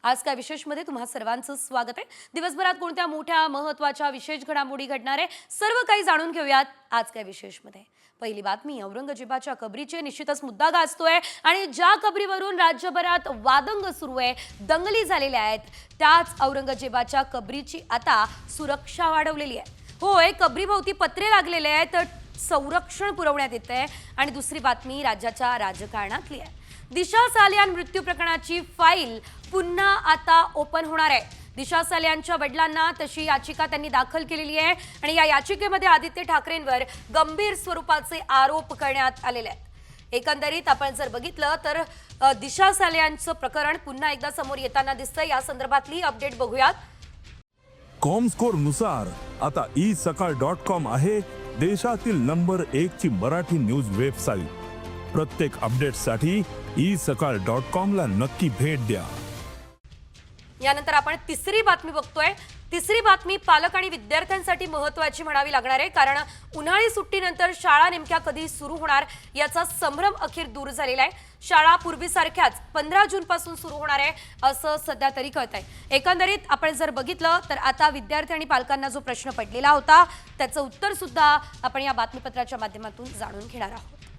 आज काय विशेषमध्ये तुम्हा सर्वांचं स्वागत आहे। दिवसभरात कोणत्या मोठ्या महत्त्वाच्या विशेष घडामोडी घडणार आहे सर्व काही जाणून घेऊयात आज काय विशेषमध्ये। पहिली बातमी औरंगजेबाच्या कबरीचे निश्चितच मुद्दा गाजतोय आणि ज्या कबरीवरून राज्यभरात वादंग सुरू आहे, दंगली झालेल्या आहेत, त्याच औरंगजेबाच्या कबरीची आता सुरक्षा वाढवलेली आहे। होय, कबरीभोवती पत्रे लागलेले आहेत, संरक्षण पुरवण्यात येते। आणि दुसरी बातमी राज्याच्या राजकारणातली आहे। दिशा सालियान मृत्यू प्रकरणाची फाईल पुन्हा आता ओपन होणार आहे। दिशा सालियानच्या वडिलांना तशी याचिका त्यांनी दाखल केलेली आहे आणि या याचिकेमध्ये आदित्य ठाकरेंवर गंभीर स्वरूपाचे आरोप करण्यात आलेले आहेत। एकंदरीत आपण जर बघितलं तर दिशा सालियानचं प्रकरण पुन्हा एकदा समोर येताना दिसतंय। या संदर्भातली अपडेट बघूयात। कॉमस्कोर नुसार आता isakal.com आहे देशातील नंबर 1 ची मराठी न्यूज वेबसाईट। प्रत्येक अपडेटसाठी isakal.com ला नक्की भेट द्या। यानंतर आपण तिसरी बातमी बघतोय। तिसरी बातमी पालक आणि विद्यार्थ्यांसाठी महत्त्वाची म्हणावी लागणार आहे, कारण उन्हाळी सुट्टीनंतर शाळा नेमक्या कधी सुरू होणार याचा संभ्रम अखेर दूर झालेला आहे। शाळा पूर्वीसारख्याच 15 जून पासून सुरू होणार आहे असं सध्या तरी कळतंय। एकंदरीत आपण जर बघितलं तर आता विद्यार्थी आणि पालकांना जो प्रश्न पडलेला होता त्याचं उत्तर सुद्धा आपण या बातमीपत्राच्या माध्यमातून जाणून घेणार आहोत।